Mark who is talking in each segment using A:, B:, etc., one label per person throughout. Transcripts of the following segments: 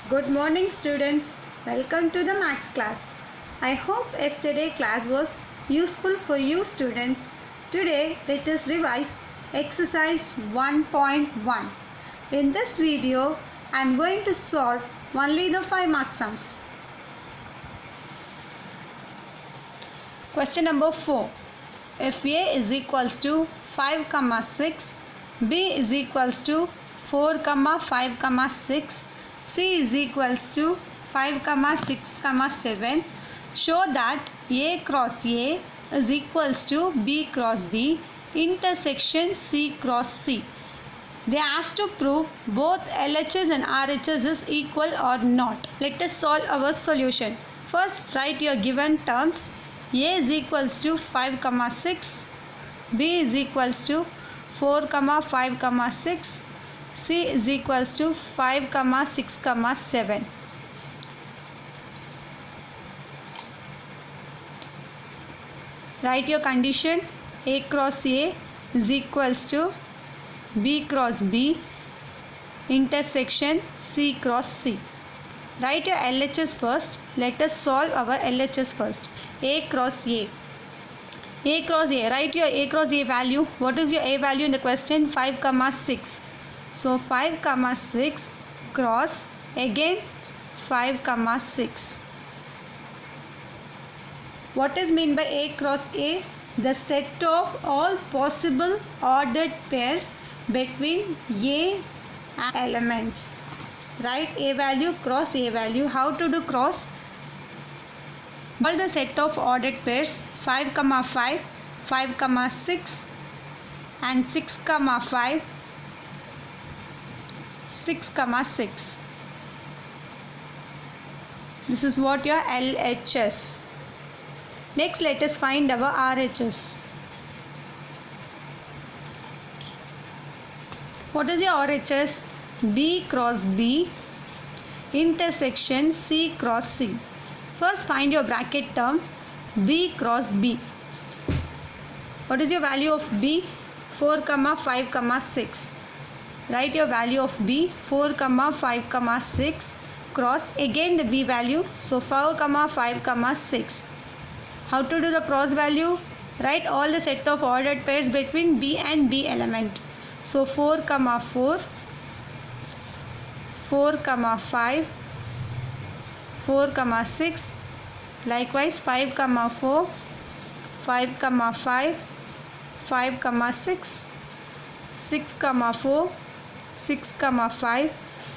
A: Good morning students. Welcome to the maths class. I hope yesterday class was useful for you students. Today let us revise exercise 1.1. In this video I am going to solve only the 5 mark sums. Question number 4. If A is equals to 5, 6, B is equals to 4, 5, 6, C is equals to 5, 6, 7. Show that A cross A is equals to B cross B intersection C cross C. They asked to prove both LHS and RHS is equal or not. Let us solve our solution. First write your given terms. A is equals to 5, 6. B is equals to 4, 5, 6. C is equals to 5, 6, 7. Write your condition. A cross A is equals to B cross B intersection C cross C. Write your LHS first. Let us solve our LHS first. A cross A. A cross A. Write your A cross A value. What is your A value in the question? 5, 6. So 5, 6 cross again 5, 6. What is meant by A cross A? The set of all possible ordered pairs between A and elements. Write A value cross A value. How to do cross? All the set of ordered pairs 5, 5, 5, 6 and 6, 5, 6, 6. This is what your LHS. Next let us find our RHS. What is your RHS? B cross B intersection C cross C. First find your bracket term B cross B. What is your value of B? 4, 5, 6. Write your value of B 4, 5, 6 cross again the B value. So 4, 5, 6. How to do the cross value? Write all the set of ordered pairs between B and B element. So 4, 4, 4, 5, 4, 6. Likewise 5, 4, 5, 5, 5, 6, 6, 4, 6, 5,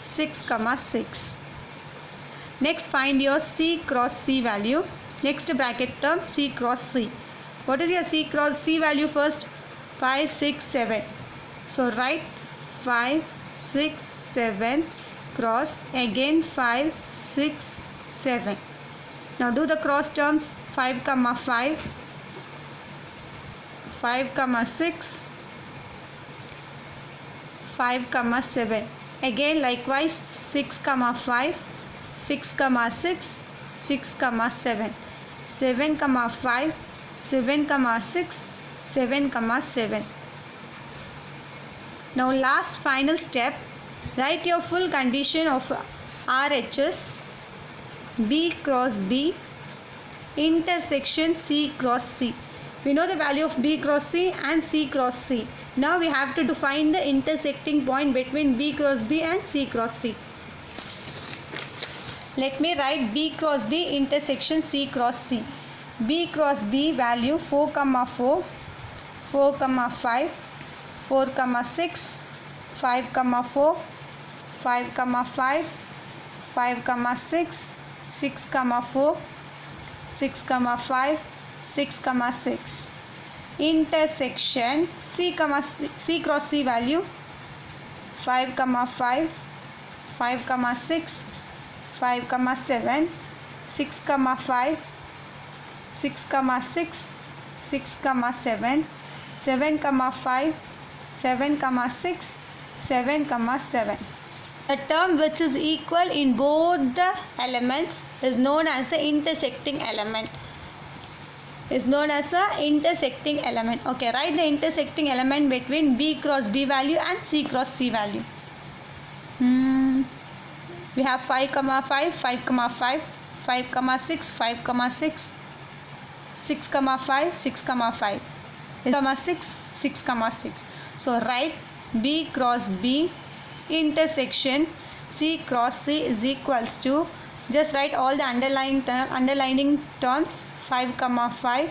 A: 6, 6. Next find your C cross C value. Next bracket term C cross C. What is your C cross C value first? 5, 6, 7. So write 5, 6, 7 cross again 5, 6, 7. Now do the cross terms 5, 5, 5, 6, 5, 7. Again likewise 6, 5, 6, 6, 6, 7. 7, 5, 7, 6, 7, 7. Now last final step. Write your full condition of RHS B cross B intersection C cross C. We know the value of B cross C and C cross C. Now we have to define the intersecting point between B cross B and C cross C. Let me write B cross B intersection C cross C. B cross B value 4, 4, 4, 5, 4, 6, 5, 4, 5, 5, 5, 6, 6, 4, 6, 5, 6, 6. Intersection C cross C value 5, 5, 5, 6, 5, 7, 6, 5, 6, 6, 6, 7, 7, 5, 7, 6, 7, 7. The term which is equal in both the elements is known as the intersecting element. Okay, write the intersecting element between B cross B value and C cross C value. We have 5 comma 5, 5 comma 5, 5 comma 6, 5 comma 6, 6 comma 5, 6 comma 5, 6, 6 comma 6. So write B cross B intersection C cross C is equals to, just write all the underlining terms, 5 comma 5,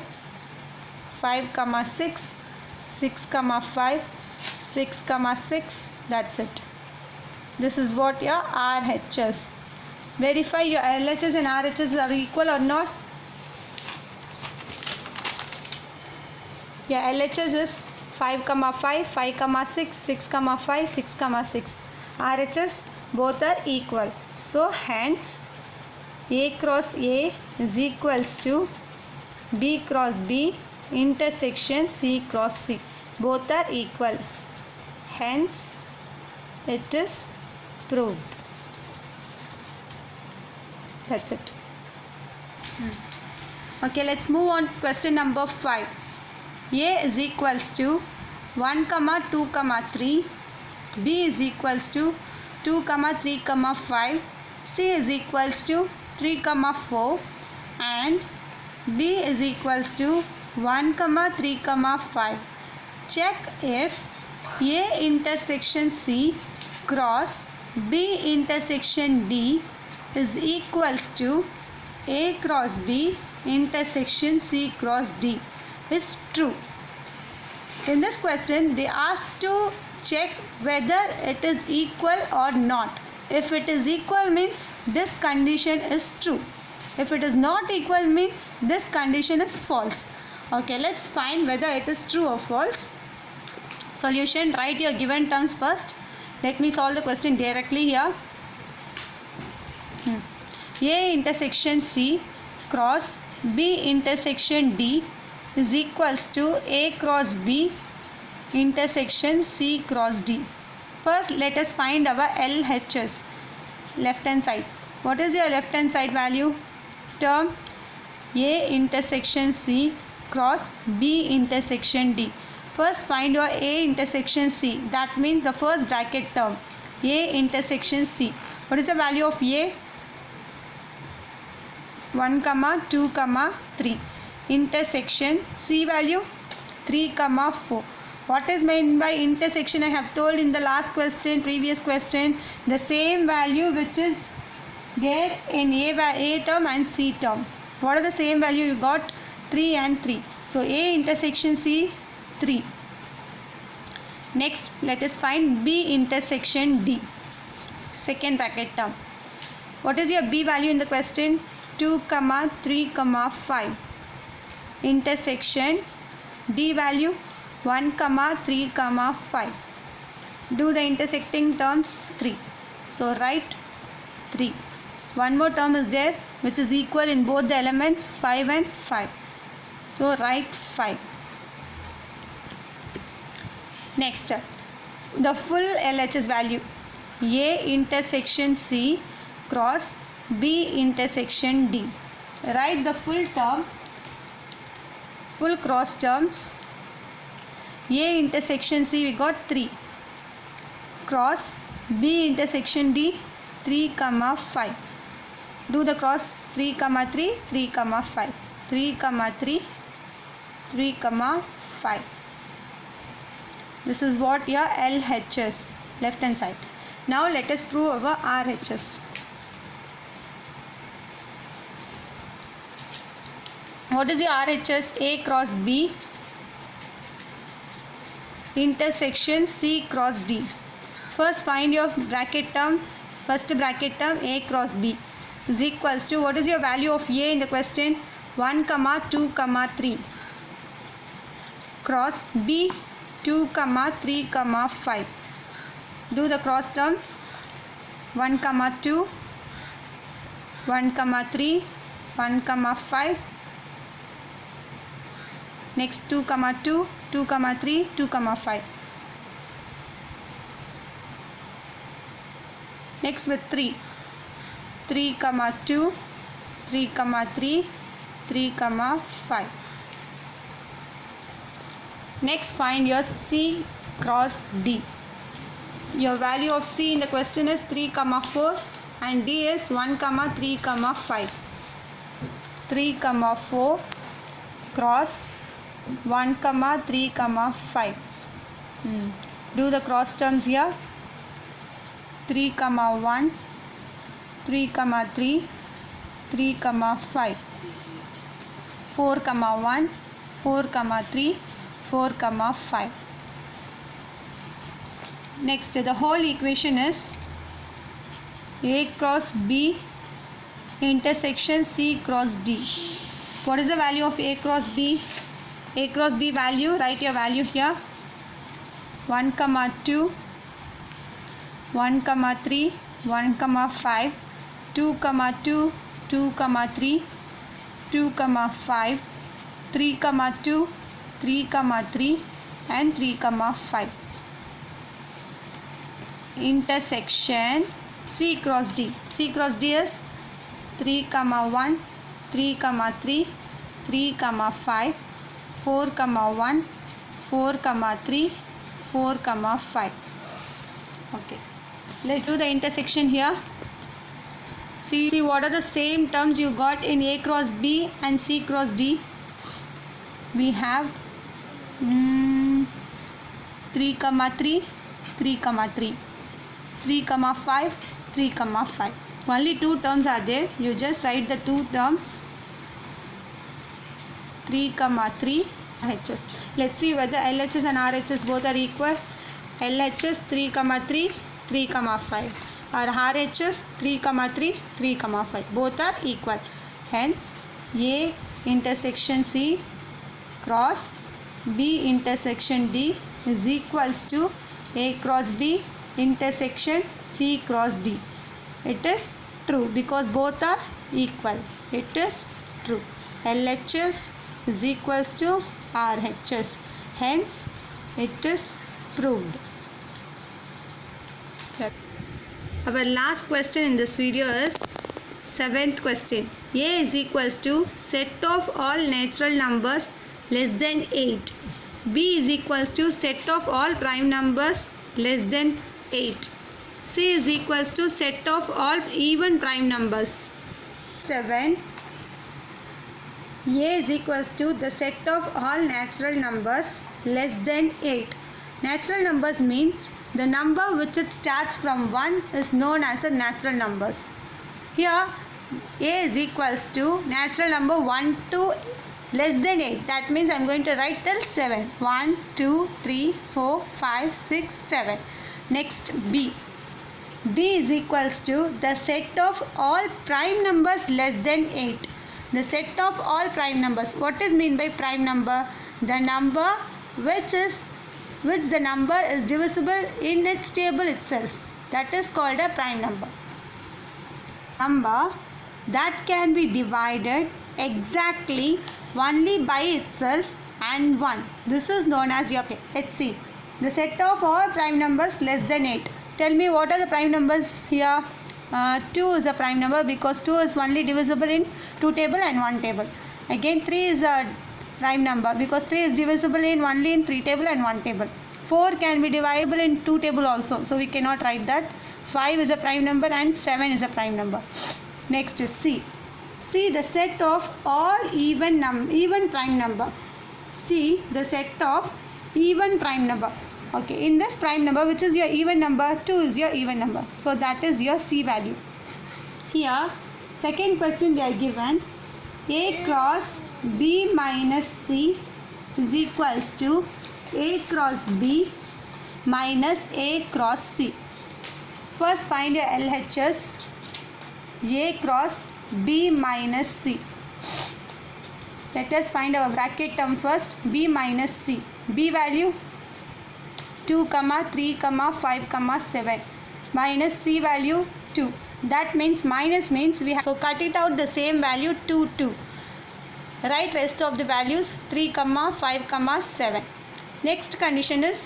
A: 5 comma 6, 6 comma 5, 6 comma 6. That's it. This is what your RHS. Verify your LHS and RHS are equal or not. Your LHS is 5 comma 5, 5 comma 6, 6 comma 5, 6 comma 6. RHS both are equal. So hence A cross A is equals to B cross B intersection C cross C. Both are equal. Hence it is proved. That's it. Okay, let's move on to question number 5. A is equals to 1 comma 2 comma 3, B is equals to 2 comma 3 comma 5, C is equals to 3 comma 4, and B is equals to 1 comma 3 comma 5. Check if A intersection C cross B intersection D is equals to A cross B intersection C cross D is true. In this question, they asked to check whether it is equal or not. If it is equal means this condition is true. If it is not equal means this condition is false. Okay, let's find whether it is true or false. Solution, write your given terms first. Let me solve the question directly here. A intersection C cross B intersection D is equals to A cross B intersection C cross D. First, let us find our LHS, left hand side. What is your left hand side value? Term A intersection C cross B intersection D. First find your A intersection C. That means the first bracket term, A intersection C. What is the value of A? 1 comma 2 comma 3. Intersection C value 3 comma 4. What is meant by intersection? I have told in the last question, previous question, the same value which is there in A term and C term. What are the same value you got? 3 and 3. So A intersection C 3. Next, let us find B intersection D. Second bracket term. What is your B value in the question? 2 comma 3 comma 5. Intersection D value 1 comma 3 comma 5. Do the intersecting terms 3. So write 3. One more term is there which is equal in both the elements, 5 and 5. So write 5. Next, the full LHS value, A intersection C cross B intersection D. Write the full term, full cross terms. A intersection C we got 3, cross B intersection D 3 comma 5. Do the cross 3 comma 3, 3 comma 5, 3 comma 3, 3 comma 5. This is what your LHS, left hand side. Now let us prove our RHS. What is your RHS? A cross B intersection C cross D. First find your bracket term, first bracket term A cross B is equals to, what is your value of A in the question? 1 comma 2 comma 3 cross B 2 comma 3 comma 5. Do the cross terms, 1 comma 2, 1 comma 3, 1 comma 5. Next 2 comma 2, 2 comma 3, 2 comma 5. Next with 3, 3 comma 2, 3 comma 3, 3 comma 5. Next find your C cross D. Your value of C in the question is 3 comma 4. and D is 1, 3, 5. 3, 4 cross 1, 3, 5. Do the cross terms here. 3, 1, 3, 3, 3, 5. 4, 1, 4, 3, 4, 5. Next, the whole equation is A cross B intersection C cross D. What is the value of A cross B? A cross B value, write your value here. 1, 2, 1, 3, 1, 5, 2, 2, 2, 3, 2, 5, 3, 2, 3, 3, and 3, 5. Intersection C cross D. C cross D is 3, 1, 3, 3, 3, 5, 4, 1, 4, 3, 4, 5. Okay. Let's do the intersection here. See what are the same terms you got in A cross B and C cross D. We have 3, 3, 3, 3, 3, 5, 3, 5. Only two terms are there. You just write the two terms. 3, 3 LHS. Let's see whether LHS and RHS both are equal. LHS 3, 3, 3, 5. Or RHS 3, 3, 3, 5. Both are equal. Hence, A intersection C cross B intersection D is equals to A cross B intersection C cross D. It is true because both are equal. It is true. LHS is equals to RHS. Hence, it is proved. Our last question in this video is 7th question. A is equals to set of all natural numbers less than 8. B is equals to set of all prime numbers less than 8. C is equals to set of all even prime numbers. 7. A is equals to the set of all natural numbers less than 8. Natural numbers means the number which it starts from 1 is known as a natural numbers. Here A is equals to natural number 1 to less than 8. That means I am going to write till 7. 1, 2, 3, 4, 5, 6, 7. Next B. B is equals to the set of all prime numbers less than 8. The set of all prime numbers. What is mean by prime number? The number which the number is divisible in its table itself. That is called a prime number. Number that can be divided exactly only by itself and 1. This is known as your let's see. The set of all prime numbers less than 8. Tell me what are the prime numbers here. 2 is a prime number because 2 is only divisible in 2 table and 1 table. Again 3 is a prime number because 3 is divisible in only in 3 table and 1 table. 4 can be divisible in 2 table also, so we cannot write that. 5 is a prime number and 7 is a prime number. Next is C. C the set of all even prime number. C the set of even prime number. Okay, in this prime number, which is your even number, 2 is your even number. So that is your C value. Here, second question they are given. A cross B minus C is equals to A cross B minus A cross C. First find your LHS. A cross B minus C. Let us find our bracket term first. B minus C. B value 2, 3, 5, 7 minus C value 2. That means minus means we have, so cut it out the same value 2, 2. Write rest of the values 3, 5, 7. Next condition is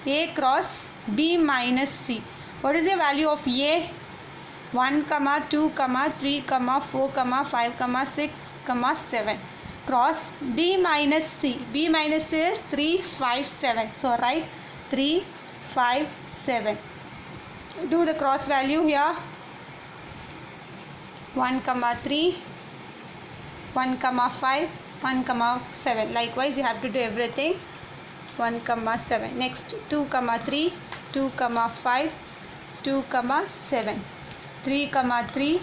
A: A cross B minus C. What is the value of A? 1, 2, 3, 4, 5, 6, 7. Cross B minus C. B minus C is 3, 5, 7. So write 3, 5, 7. Do the cross value here. 1, 3, 1, 5, 1, 7. Likewise, you have to do everything. 1, 7. Next 2, 3, 2, 5, 2, 7. 3, 3,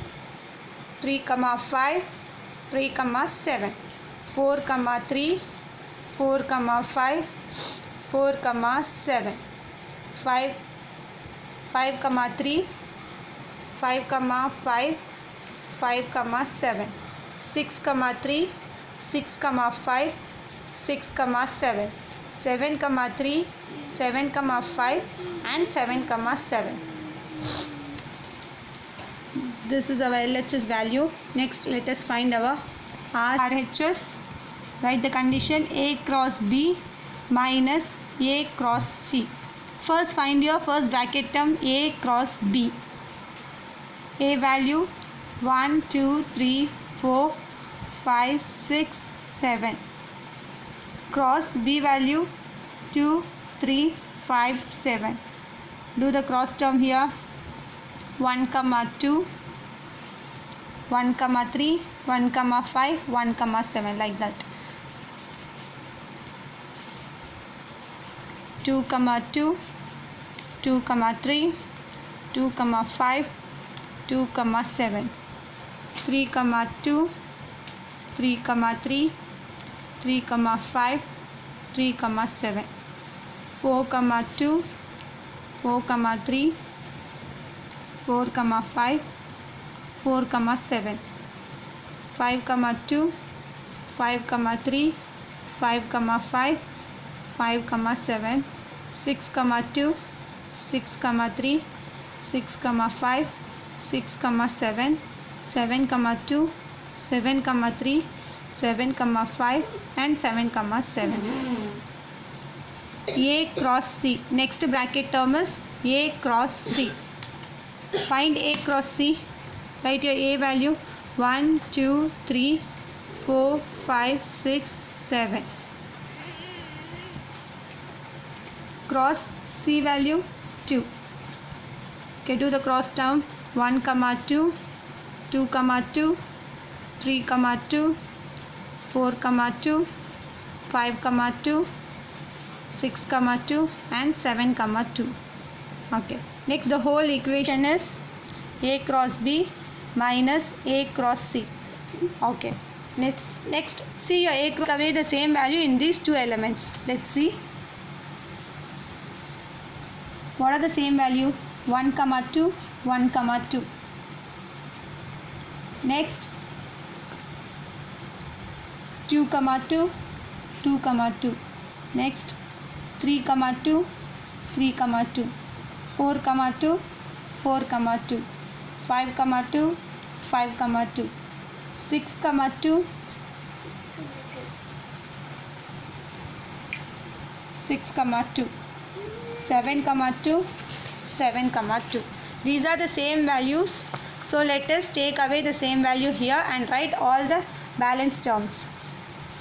A: 3, 5, 3, 7. 4, 3, 4, 5, 4, 7. 5, 3, 5, 5, 5, 7. 6, 3, 6, 5, 6, 7. 7, 3, 7, 5, and 7, 7. This is our LHS value. Next, let us find our RHS. Write the condition A cross B minus A cross C. First, find your first bracket term A cross B. A value 1, 2, 3, 4, 5, 6, 7. Cross B value 2, 3, 5, 7. Do the cross term here. 1, 2, 1, 3, 1, 5, 1, 7, like that. 2, 2, 2, 3, 2, 5, 2, 7. 3, 2, 3, 3, 3, 5, 3, 7. 4, 2, 4, 3, 4, 5, 4, 7. 5, 2, 5, 3, 5, 5, 5, 7. 6, 2, 6, 3, 6, 5, 6, 7. 7, 2, 7, 3, 7, 5, and 7, 7. A cross C. Next bracket term is A cross C. Find A cross C. Write your A value 1, 2, 3, 4, 5, 6, 7. Cross C value 2. Okay, do the cross term. 1, 2, 2, 2, 3, 2, 4, 2, 5, 2, 6, 2, and 7, 2. Okay. Next, the whole equation is A cross B minus A cross C. Okay. Next, see your A cross away the same value in these two elements. Let's see. What are the same value? 1, 2, 1, 2. Next, 2, 2, 2, 2. Next, 3, 2, 3, 2. 4, 2, 4, 2. 5, 2, 5, 2. 6, 2, 6, 2. 7, 2, 7, 2. These are the same values. So let us take away the same value here and write all the balance terms.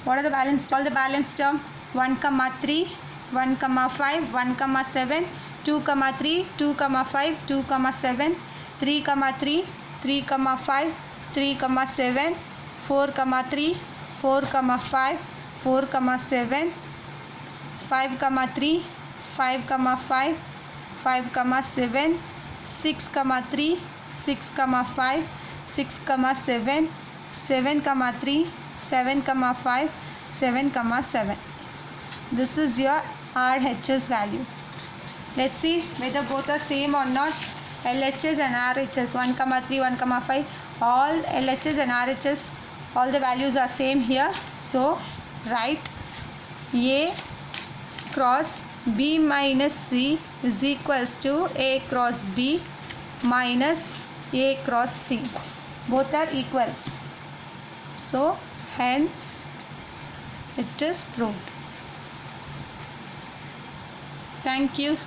A: What are the balance? All the balance term 1, 3, 1, 5, 1, 7, 2, 3, 2, 5, 2, 7, 3, 3, 3, 5, 3, 7, 4, 3, 4, 5, 4, 7, 5, 3, 5, 5, 5, 7, 6, 3, 6, 5, 6, 7, 7, 3, 7, 5, 7, 7. This is your RHS value. Let's see whether both are same or not. LHS and RHS 1, 3, 1, 5. All LHS and RHS, all the values are same here. So write A cross B minus C is equals to A cross B minus A cross C. Both are equal. So hence it is proved. Thank you.